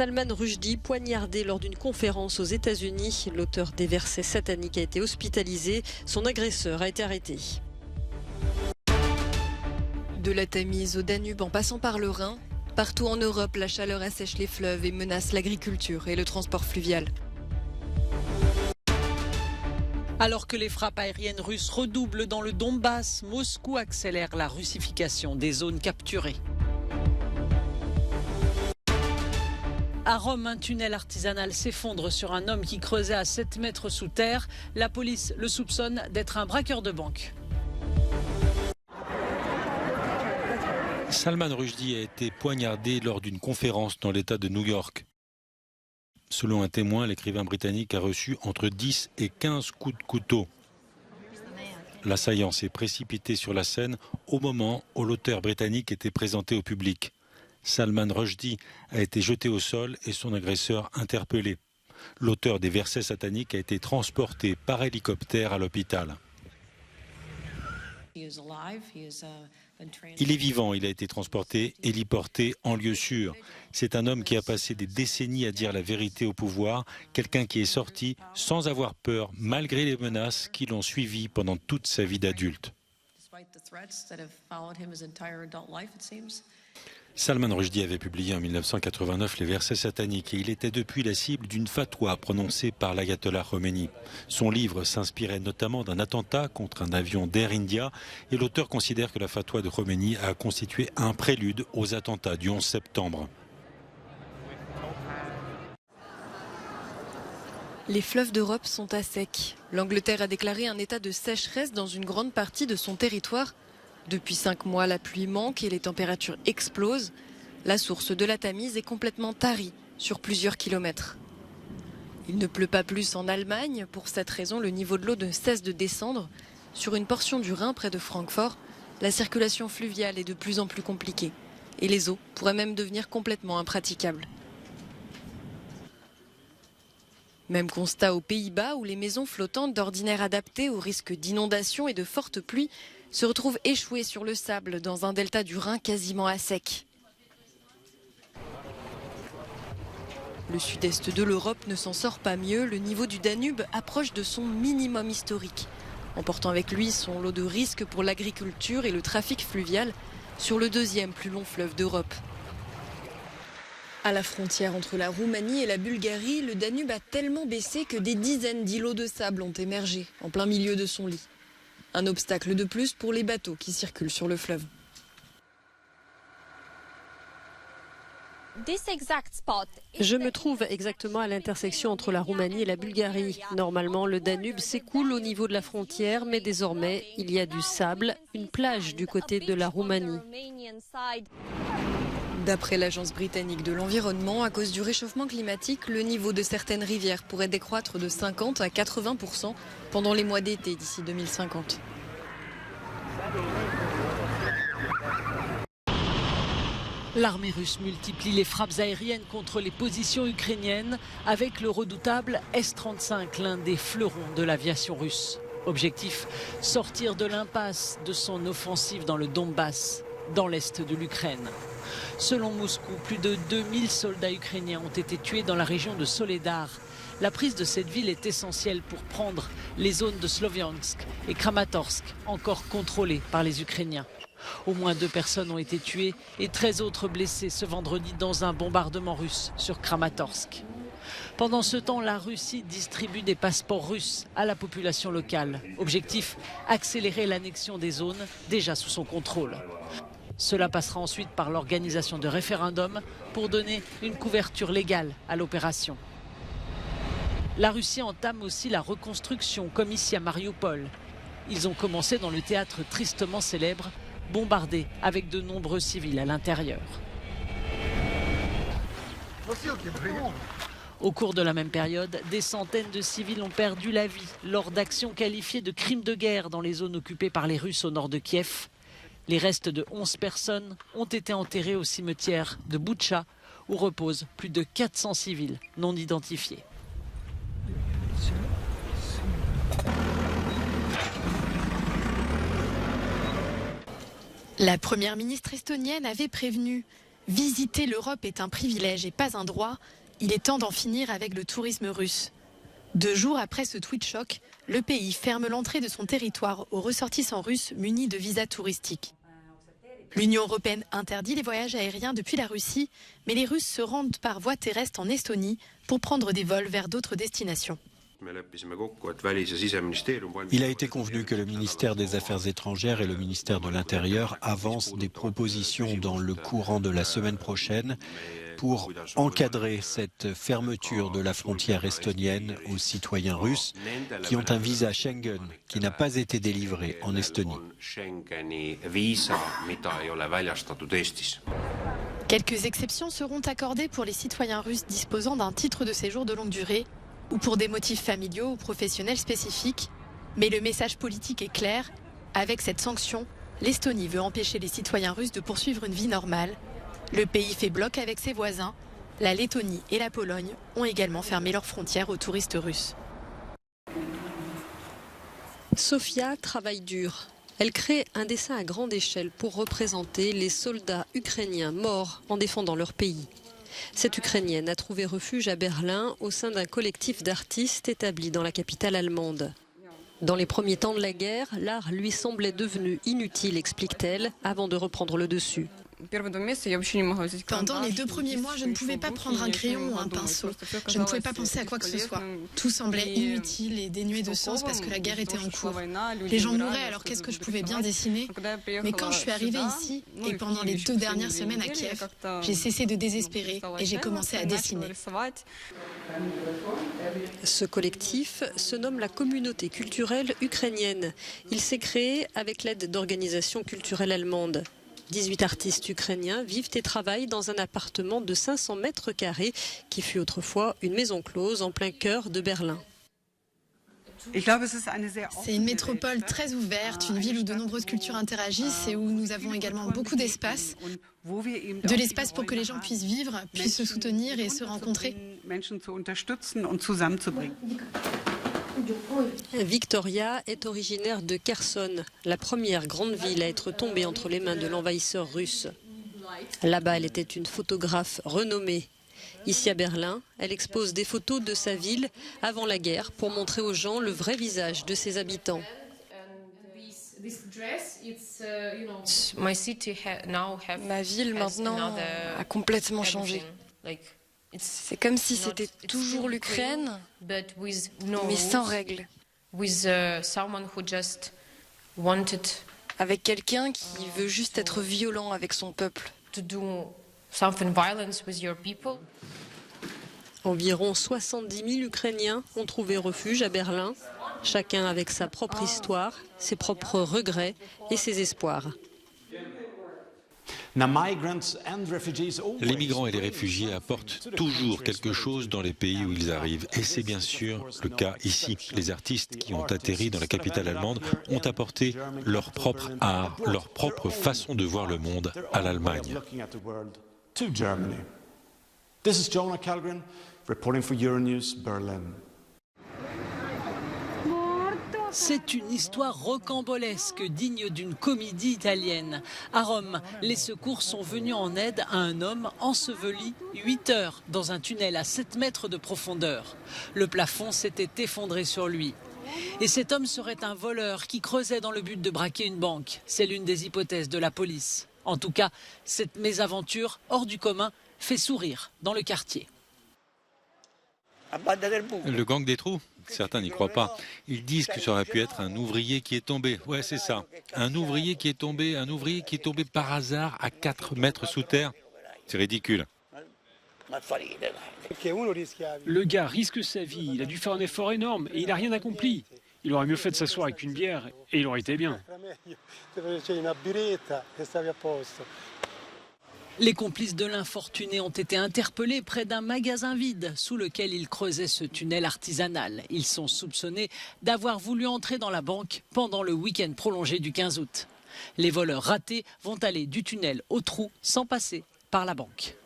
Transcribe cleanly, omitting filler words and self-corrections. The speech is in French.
Salman Rushdie, poignardé lors d'une conférence aux États-Unis. L'auteur des versets sataniques a été hospitalisé. Son agresseur a été arrêté. De la Tamise au Danube en passant par le Rhin, partout en Europe, la chaleur assèche les fleuves et menace l'agriculture et le transport fluvial. Alors que les frappes aériennes russes redoublent dans le Donbass, Moscou accélère la russification des zones capturées. À Rome, un tunnel artisanal s'effondre sur un homme qui creusait à 7 mètres sous terre. La police le soupçonne d'être un braqueur de banque. Salman Rushdie a été poignardé lors d'une conférence dans l'État de New York. Selon un témoin, l'écrivain britannique a reçu entre 10 et 15 coups de couteau. L'assaillant s'est précipité sur la scène au moment où l'auteur britannique était présenté au public. Salman Rushdie a été jeté au sol et son agresseur interpellé. L'auteur des versets sataniques a été transporté par hélicoptère à l'hôpital. Il est vivant, il a été transporté, héliporté en lieu sûr. C'est un homme qui a passé des décennies à dire la vérité au pouvoir, quelqu'un qui est sorti sans avoir peur, malgré les menaces qui l'ont suivi pendant toute sa vie d'adulte. Salman Rushdie avait publié en 1989 les versets sataniques et il était depuis la cible d'une fatwa prononcée par l'ayatollah Khomeini. Son livre s'inspirait notamment d'un attentat contre un avion d'Air India et l'auteur considère que la fatwa de Khomeini a constitué un prélude aux attentats du 11 septembre. Les fleuves d'Europe sont à sec. L'Angleterre a déclaré un état de sécheresse dans une grande partie de son territoire. Depuis 5 mois, la pluie manque et les températures explosent. La source de la Tamise est complètement tarie sur plusieurs kilomètres. Il ne pleut pas plus en Allemagne. Pour cette raison, le niveau de l'eau ne cesse de descendre. Sur une portion du Rhin près de Francfort, la circulation fluviale est de plus en plus compliquée. Et les eaux pourraient même devenir complètement impraticables. Même constat aux Pays-Bas où les maisons flottantes d'ordinaire adaptées au risque d'inondation et de fortes pluies se retrouvent échouées sur le sable dans un delta du Rhin quasiment à sec. Le sud-est de l'Europe ne s'en sort pas mieux. Le niveau du Danube approche de son minimum historique, emportant avec lui son lot de risques pour l'agriculture et le trafic fluvial sur le deuxième plus long fleuve d'Europe. À la frontière entre la Roumanie et la Bulgarie, le Danube a tellement baissé que des dizaines d'îlots de sable ont émergé en plein milieu de son lit. Un obstacle de plus pour les bateaux qui circulent sur le fleuve. Je me trouve exactement à l'intersection entre la Roumanie et la Bulgarie. Normalement, le Danube s'écoule au niveau de la frontière, mais désormais, il y a du sable, une plage du côté de la Roumanie. D'après l'Agence britannique de l'environnement, à cause du réchauffement climatique, le niveau de certaines rivières pourrait décroître de 50 à 80% pendant les mois d'été d'ici 2050. L'armée russe multiplie les frappes aériennes contre les positions ukrainiennes avec le redoutable S-35, l'un des fleurons de l'aviation russe. Objectif, sortir de l'impasse de son offensive dans le Donbass, dans l'est de l'Ukraine. Selon Moscou, plus de 2000 soldats ukrainiens ont été tués dans la région de Soledar. La prise de cette ville est essentielle pour prendre les zones de Sloviansk et Kramatorsk, encore contrôlées par les Ukrainiens. Au moins 2 personnes ont été tuées et 13 autres blessées ce vendredi dans un bombardement russe sur Kramatorsk. Pendant ce temps, la Russie distribue des passeports russes à la population locale. Objectif, accélérer l'annexion des zones déjà sous son contrôle. Cela passera ensuite par l'organisation de référendums pour donner une couverture légale à l'opération. La Russie entame aussi la reconstruction, comme ici à Mariupol. Ils ont commencé dans le théâtre tristement célèbre, bombardé avec de nombreux civils à l'intérieur. Au cours de la même période, des centaines de civils ont perdu la vie lors d'actions qualifiées de crimes de guerre dans les zones occupées par les Russes au nord de Kiev. Les restes de 11 personnes ont été enterrés au cimetière de Boutcha, où reposent plus de 400 civils non identifiés. La première ministre estonienne avait prévenu. Visiter l'Europe est un privilège et pas un droit. Il est temps d'en finir avec le tourisme russe. 2 jours après ce tweet choc, le pays ferme l'entrée de son territoire aux ressortissants russes munis de visas touristiques. L'Union européenne interdit les voyages aériens depuis la Russie, mais les Russes se rendent par voie terrestre en Estonie pour prendre des vols vers d'autres destinations. Il a été convenu que le ministère des Affaires étrangères et le ministère de l'Intérieur avancent des propositions dans le courant de la semaine prochaine pour encadrer cette fermeture de la frontière estonienne aux citoyens russes qui ont un visa Schengen qui n'a pas été délivré en Estonie. Quelques exceptions seront accordées pour les citoyens russes disposant d'un titre de séjour de longue durée ou pour des motifs familiaux ou professionnels spécifiques. Mais le message politique est clair. Avec cette sanction, l'Estonie veut empêcher les citoyens russes de poursuivre une vie normale. Le pays fait bloc avec ses voisins. La Lettonie et la Pologne ont également fermé leurs frontières aux touristes russes. Sofia travaille dur. Elle crée un dessin à grande échelle pour représenter les soldats ukrainiens morts en défendant leur pays. Cette Ukrainienne a trouvé refuge à Berlin au sein d'un collectif d'artistes établi dans la capitale allemande. Dans les premiers temps de la guerre, l'art lui semblait devenu inutile, explique-t-elle, avant de reprendre le dessus. Pendant les 2 premiers mois, je ne pouvais pas prendre un crayon ou un pinceau. Je ne pouvais pas penser à quoi que ce soit. Tout semblait inutile et dénué de sens parce que la guerre était en cours. Les gens mouraient, alors qu'est-ce que je pouvais bien dessiner? Mais quand je suis arrivée ici, et pendant les 2 dernières semaines à Kiev, j'ai cessé de désespérer et j'ai commencé à dessiner. Ce collectif se nomme la communauté culturelle ukrainienne. Il s'est créé avec l'aide d'organisations culturelles allemandes. 18 artistes ukrainiens vivent et travaillent dans un appartement de 500 mètres carrés qui fut autrefois une maison close en plein cœur de Berlin. C'est une métropole très ouverte, une ville où de nombreuses cultures interagissent et où nous avons également beaucoup d'espace. De l'espace pour que les gens puissent vivre, puissent se soutenir et se rencontrer. Victoria est originaire de Kherson, la première grande ville à être tombée entre les mains de l'envahisseur russe. Là-bas, elle était une photographe renommée. Ici à Berlin, elle expose des photos de sa ville avant la guerre pour montrer aux gens le vrai visage de ses habitants. Ma ville maintenant a complètement changé. C'est comme si c'était toujours l'Ukraine, mais sans règles. Avec quelqu'un qui veut juste être violent avec son peuple. Environ 70 000 Ukrainiens ont trouvé refuge à Berlin, chacun avec sa propre histoire, ses propres regrets et ses espoirs. Les migrants et les réfugiés apportent toujours quelque chose dans les pays où ils arrivent. Et c'est bien sûr le cas ici. Les artistes qui ont atterri dans la capitale allemande ont apporté leur propre art, leur propre façon de voir le monde à l'Allemagne. This is Jonah Kalgren, reporting for Euronews, Berlin. C'est une histoire rocambolesque, digne d'une comédie italienne. À Rome, les secours sont venus en aide à un homme enseveli 8 heures dans un tunnel à 7 mètres de profondeur. Le plafond s'était effondré sur lui. Et cet homme serait un voleur qui creusait dans le but de braquer une banque. C'est l'une des hypothèses de la police. En tout cas, cette mésaventure hors du commun fait sourire dans le quartier. Le gang des trous? Certains n'y croient pas. Ils disent que ça aurait pu être un ouvrier qui est tombé. Ouais, c'est ça. Un ouvrier qui est tombé par hasard à 4 mètres sous terre. C'est ridicule. Le gars risque sa vie. Il a dû faire un effort énorme et il n'a rien accompli. Il aurait mieux fait de s'asseoir avec une bière et il aurait été bien. Les complices de l'infortuné ont été interpellés près d'un magasin vide sous lequel ils creusaient ce tunnel artisanal. Ils sont soupçonnés d'avoir voulu entrer dans la banque pendant le week-end prolongé du 15 août. Les voleurs ratés vont aller du tunnel au trou sans passer par la banque.